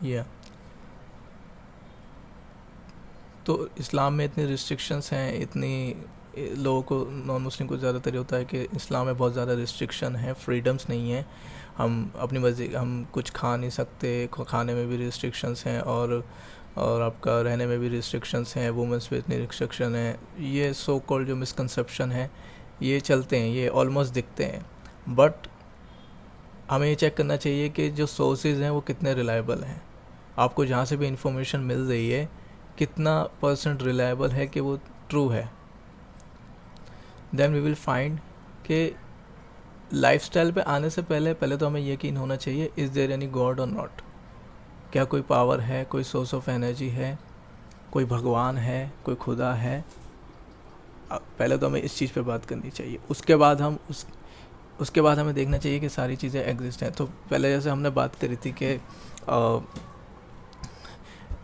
या तो इस्लाम में इतनी रिस्ट्रिक्शंस हैं, इतनी लोगों को, नॉन मुस्लिम को ज़्यादातर होता है कि इस्लाम में बहुत ज़्यादा रिस्ट्रिक्शन है, फ्रीडम्स नहीं है। हम अपनी मर्ज़ी, हम कुछ खा नहीं सकते, खाने में भी रिस्ट्रिक्शंस हैं, और आपका रहने में भी रिस्ट्रिक्शंस हैं, वुमेंस पे इतनी रिस्ट्रिक्शन है। ये सो कॉल्ड जो मिसकंसेप्शन है ये चलते हैं, ये ऑलमोस्ट दिखते हैं। बट हमें ये चेक करना चाहिए कि जो सोर्सेज हैं वो कितने रिलायबल हैं। आपको जहाँ से भी इंफॉर्मेशन मिल रही है कितना परसेंट रिलायबल है कि वो ट्रू है। देन वी विल फाइंड कि लाइफस्टाइल पे आने से पहले तो हमें यकीन होना चाहिए, इज़ देयर एनी गॉड और नॉट। क्या कोई पावर है, कोई सोर्स ऑफ एनर्जी है, कोई भगवान है, कोई खुदा है। पहले तो हमें इस चीज़ पे बात करनी चाहिए। उसके बाद हमें देखना चाहिए कि सारी चीज़ें एग्जिस्ट हैं। तो पहले जैसे हमने बात करी थी कि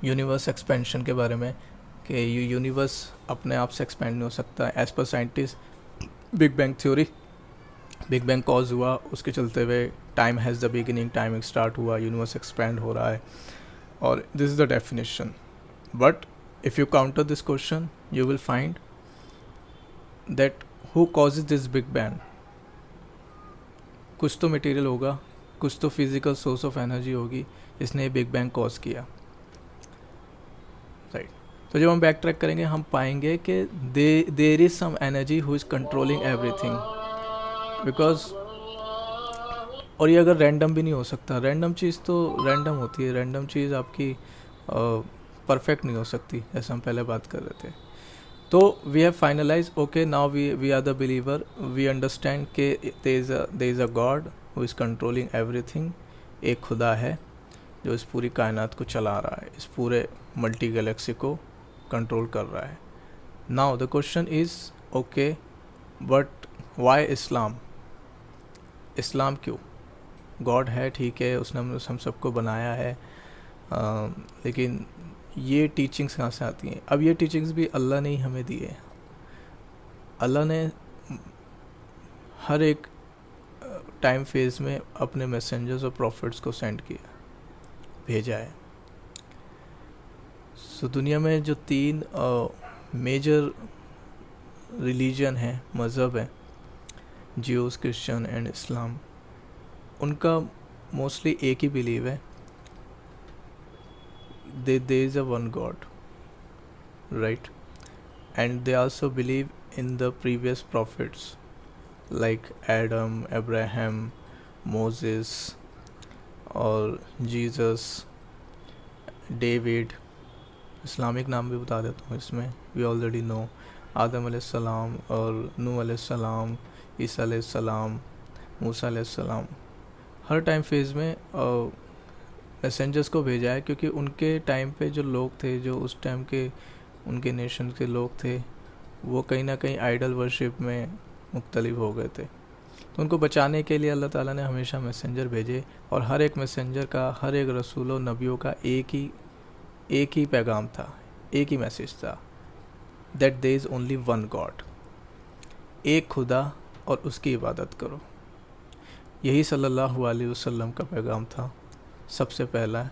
यूनिवर्स एक्सपेंशन के बारे में, कि यूनिवर्स अपने आप से एक्सपेंड नहीं हो सकता। As per scientist big bang theory, big bang cause हुआ, उसके चलते हुए time has the beginning, time start हुआ, यूनिवर्स एक्सपेंड हो रहा है, और this is the definition. But if you counter this question you will find that who causes this big bang. कुछ तो मटेरियल होगा, कुछ तो फिजिकल सोर्स ऑफ एनर्जी होगी जिसने बिग बैंग कॉज किया, राइट। तो जब हम बैक ट्रैक करेंगे हम पाएंगे कि there is some energy who is controlling everything, because, और ये अगर रैंडम भी नहीं हो सकता। रैंडम चीज़ तो रैंडम होती है, रैंडम चीज़ आपकी परफेक्ट नहीं हो सकती, जैसे हम पहले बात कर रहे थे। तो we have finalise, okay now we are the believer, we understand के there is a god who is controlling everything. एक खुदा है जो इस पूरी कायनात को चला रहा है, इस पूरे मल्टी गैलेक्सी को कंट्रोल कर रहा है। Now the question is, okay but why Islam? Islam क्यों? गॉड है, ठीक है, उसने हम सबको बनाया है, लेकिन ये टीचिंग्स कहाँ से आती हैं? अब ये टीचिंग्स भी अल्लाह ने ही हमें दी है। अल्लाह ने हर एक टाइम फेज़ में अपने मैसेंजर्स और प्रॉफिट्स को सेंड किया, भेजा है। सो दुनिया में जो 3 मेजर रिलीजन हैं, मज़हब हैं, ज्यूज़, क्रिश्चियन एंड इस्लाम, उनका मोस्टली एक ही बिलीव है, there is a one God, right? And they also believe in the previous prophets like Adam, Abraham, Moses, और Jesus, डेविड। इस्लामिक नाम भी बता देता हूँ इसमें, वी ऑलरेडी नो आदम अलैहिस्सलाम और नूह अलैहिस्सलाम, ईसा अलैहिस्सलाम, मूसा अलैहिस्सलाम। हर टाइम फेज़ में मैसेंजर्स को भेजा है, क्योंकि उनके टाइम पे जो लोग थे, जो उस टाइम के उनके नेशन के लोग थे, वो कहीं ना कहीं आइडल वर्शिप में मुख्तलिफ हो गए थे। तो उनको बचाने के लिए अल्लाह ताला ने हमेशा मैसेंजर भेजे, और हर एक मैसेंजर का, हर एक रसूल और नबियों का एक ही पैगाम था, एक ही मैसेज था, that there is only one God, एक खुदा और उसकी इबादत करो। यही सल्लल्लाहु अलैहि वसल्लम का पैगाम था सबसे पहला,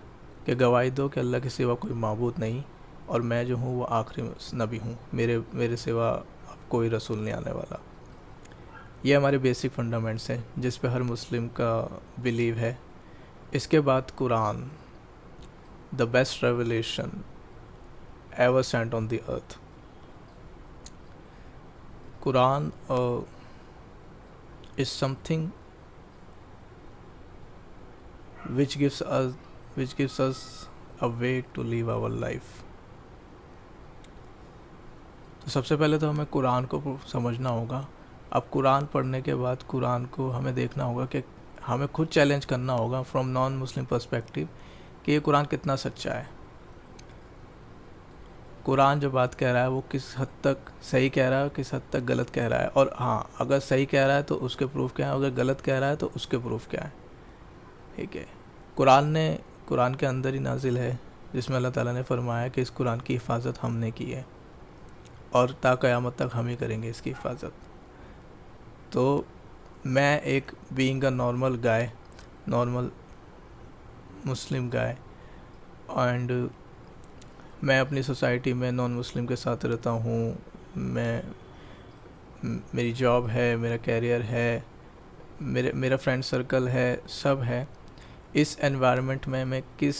कि गवाही दो कि अल्लाह के सिवा कोई माबूद नहीं, और मैं जो हूँ वो आखिरी नबी हूँ, मेरे सिवा अब कोई रसूल नहीं आने वाला। ये हमारे बेसिक फंडामेंट्स हैं जिस पे हर मुस्लिम का बिलीव है। इसके बाद Quran, the best revelation ever Saint on the earth. Quran is something which gives us a way to live our life। तो सबसे पहले तो हमें कुरान को समझना होगा। अब कुरान पढ़ने के बाद कुरान को हमें देखना होगा कि हमें खुद चैलेंज करना होगा फ्रॉम नॉन मुस्लिम पर्सपेक्टिव कि ये कुरान कितना सच्चा है। कुरान जो बात कह रहा है वो किस हद तक सही कह रहा है, किस हद तक गलत कह रहा है, और हाँ, अगर सही कह रहा है तो उसके प्रूफ क्या है, अगर गलत कह रहा है तो उसके प्रूफ क्या है, ठीक है। कुरान के अंदर ही नाजिल है, जिसमें अल्लाह ताला ने फरमाया कि इस कुरान की हिफाजत हमने की है, और ता क़यामत तक हम ही करेंगे इसकी हिफाजत। तो मैं एक being a normal Muslim guy, and मैं अपनी सोसाइटी में नॉन मुस्लिम के साथ रहता हूँ, मैं मेरी जॉब है, मेरा कैरियर है, मेरा फ्रेंड सर्कल है, सब है। इस एनवायरनमेंट में मैं किस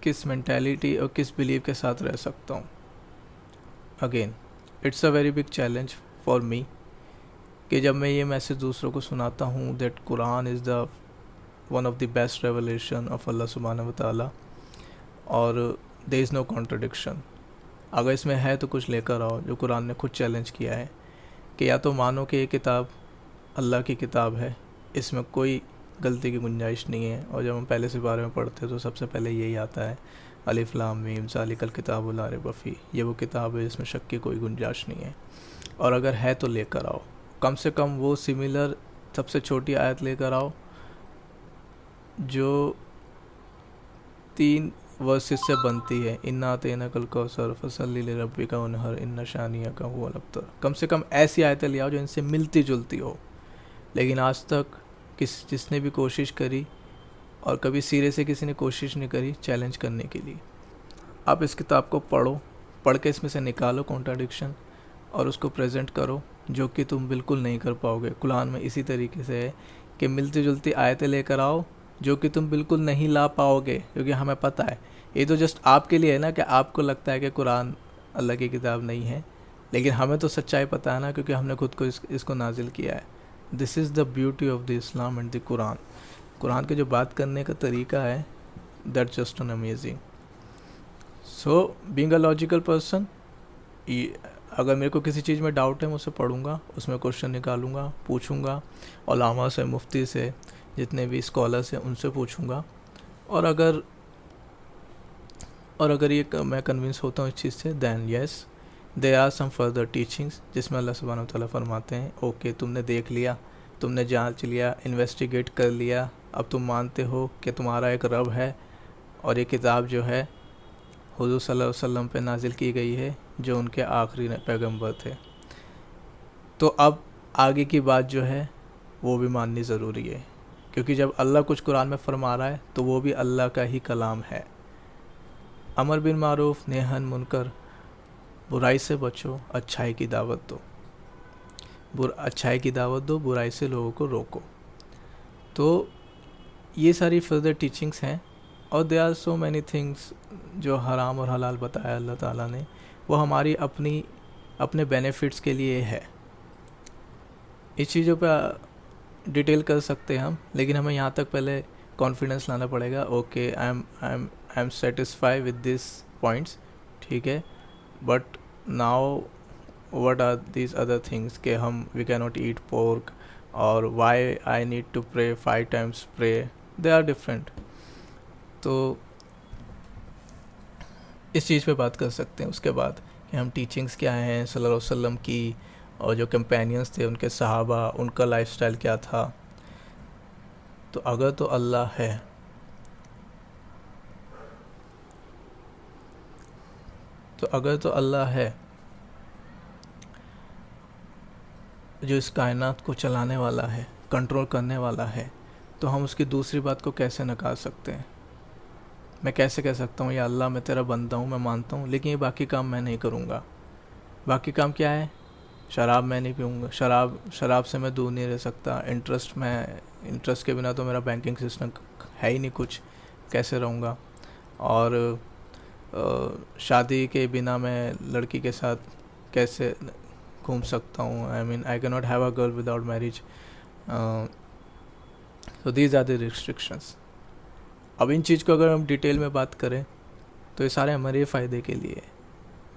किस मेंटालिटी और किस बिलीव के साथ रह सकता हूँ। Again it's a very big challenge for me कि जब मैं ये मैसेज दूसरों को सुनाता हूँ that Quran is the one of the best revelation of Allah सुब्हानहू व तआला और देयर इज़ नो कॉन्ट्रडिक्शन। अगर इसमें है तो कुछ लेकर आओ, जो कुरान ने खुद चैलेंज किया है कि या तो मानो कि ये किताब अल्लाह की किताब है, इसमें कोई गलती की गुंजाइश नहीं है। और जब हम पहले से बारे में पढ़ते हैं तो सबसे पहले यही आता है, अलिफ लाम मीम ज़ालिकल किताबु ला रैब फ़ीह, ये वो किताब है जिसमें शक की कोई गुंजाइश नहीं है। और अगर है तो लेकर आओ, कम से कम वो सिमिलर सबसे छोटी आयत लेकर आओ जो 3 वर्सेस से बनती है, इन्ना अतैनाकल कौसर फसल्लि लिरब्बिका वनहर इन्ना शानिअका हुवल अब्तर। कम से कम ऐसी आयतें ले आओ जो इनसे मिलती जुलती हो। लेकिन आज तक जिसने भी कोशिश करी, और कभी सिरे से किसी ने कोशिश नहीं करी चैलेंज करने के लिए। आप इस किताब को पढ़ो, पढ़ के इसमें से निकालो कॉन्ट्राडिक्शन और उसको प्रेजेंट करो, जो कि तुम बिल्कुल नहीं कर पाओगे। कुरान में इसी तरीके से है कि मिलती जुलती आयतें लेकर आओ जो कि तुम बिल्कुल नहीं ला पाओगे, क्योंकि हमें पता है ये तो जस्ट आपके लिए है ना कि आपको लगता है कि कुरान अल्लाह की किताब नहीं है, लेकिन हमें तो सच्चाई पता है ना, क्योंकि हमने खुद को इसको नाजिल किया है। This is the beauty of the Islam and the Quran. Quran के जो बात करने का तरीका है, that just an amazing. So being a logical person, अगर मेरे को किसी चीज़ में डाउट है मैं उसे पढ़ूंगा, उसमें क्वेश्चन निकालूंगा, पूछूंगा, उलामा से, मुफ्ती से, जितने भी स्कॉलर्स हैं उनसे पूछूंगा। और अगर ये मैं कन्विंस होता हूँ इस चीज़ से, then yes there are some further teachings जिसमें अल्लाह सुब्हानहू व तआला फरमाते हैं ओके तुमने देख लिया, तुमने जांच लिया, इन्वेस्टिगेट कर लिया, अब तुम मानते हो कि तुम्हारा एक रब है और ये किताब जो है हुज़ूर सल्लल्लाहु अलैहि वसल्लम पे नाजिल की गई है जो उनके आखिरी पैगंबर थे। तो अब आगे की बात जो है वो भी माननी ज़रूरी है, क्योंकि जब अल्लाह कुछ कुरान में फरमा रहा है तो वो भी अल्लाह का ही कलाम है। अमर बिन मारूफ, नेहन मुनकर, बुराई से बचो, अच्छाई की दावत दो, अच्छाई की दावत दो, बुराई से लोगों को रोको। तो ये सारी फर्दर टीचिंग्स हैं। और they are so many things जो हराम और हलाल बताया अल्लाह ताला ने, वो हमारी अपने बेनिफिट्स के लिए है। इस चीज़ों पे डिटेल कर सकते हैं हम, लेकिन हमें यहाँ तक पहले कॉन्फिडेंस लाना पड़ेगा। Okay I am satisfy with this points, ठीक है, but now what are these other things कि हम we can not eat pork और why I need to pray 5 times pray, they are different. तो इस चीज़ पे बात कर सकते हैं। उसके बाद कि हम टीचिंग्स क्या हैं सल्लल्लाहु अलैहि वसल्लम की, और जो कंपेनियंस थे उनके सहाबा, उनका लाइफस्टाइल क्या था। तो अगर तो अल्लाह है, जो इस कायनात को चलाने वाला है, कंट्रोल करने वाला है, तो हम उसकी दूसरी बात को कैसे नकार सकते हैं। मैं कैसे कह सकता हूँ या अल्लाह मैं तेरा बंदा हूँ, मैं मानता हूँ, लेकिन ये बाकी काम मैं नहीं करूँगा। बाकी काम क्या है? शराब मैं नहीं पीऊँगा, शराब से मैं दूर नहीं रह सकता। इंटरेस्ट के बिना तो मेरा बैंकिंग सिस्टम है ही नहीं कुछ, कैसे रहूँगा। और शादी के बिना मैं लड़की के साथ कैसे घूम सकता हूँ। I can not have a girl without marriage. So these are the restrictions. अब इन चीज़ को अगर हम डिटेल में बात करें तो ये सारे हमारे फ़ायदे के लिए है।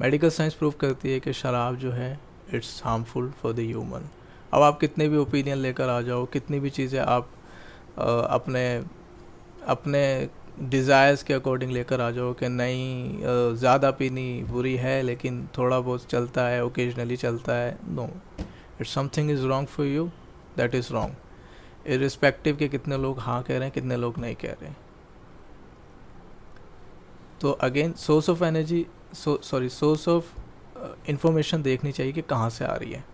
मेडिकल साइंस प्रूव करती है कि शराब जो है it's harmful for the human. अब आप कितने भी ओपिनियन लेकर आ जाओ, कितनी भी चीज़ें आप अपने डिज़ायर्स के अकॉर्डिंग लेकर आ जाओ कि नहीं ज़्यादा पीनी बुरी है लेकिन थोड़ा बहुत चलता है, ओकेजनली चलता है, no, it's something is wrong for you, that is wrong, irrespective के कितने लोग हाँ कह रहे हैं, कितने लोग नहीं कह रहे हैं। तो अगेन सोर्स ऑफ इंफॉर्मेशन देखनी चाहिए कि कहाँ से आ रही है।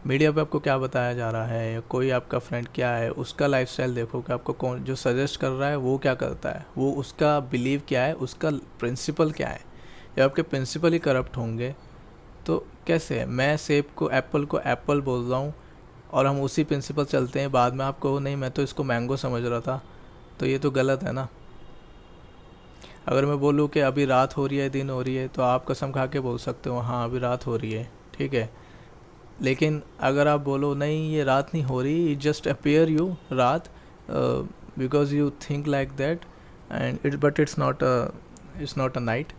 मीडिया पे आपको क्या बताया जा रहा है, या कोई आपका फ्रेंड क्या है, उसका लाइफस्टाइल देखो कि आपको कौन जो सजेस्ट कर रहा है वो क्या करता है, वो उसका बिलीव क्या है, उसका प्रिंसिपल क्या है। या आपके प्रिंसिपल ही करप्ट होंगे तो कैसे है। मैं सेब को एप्पल बोल रहा हूँ और हम उसी प्रिंसिपल चलते हैं, बाद में आपको नहीं मैं तो इसको मैंगो समझ रहा था, तो ये तो गलत है ना। अगर मैं बोलूँ कि अभी रात हो रही है दिन हो रही है, तो आप कसम खा के बोल सकते हो हाँ अभी रात हो रही है, ठीक है। लेकिन अगर आप बोलो नहीं ये रात नहीं हो रही, इट जस्ट अपेयर यू रात, because you think like that, and it but it's not a night,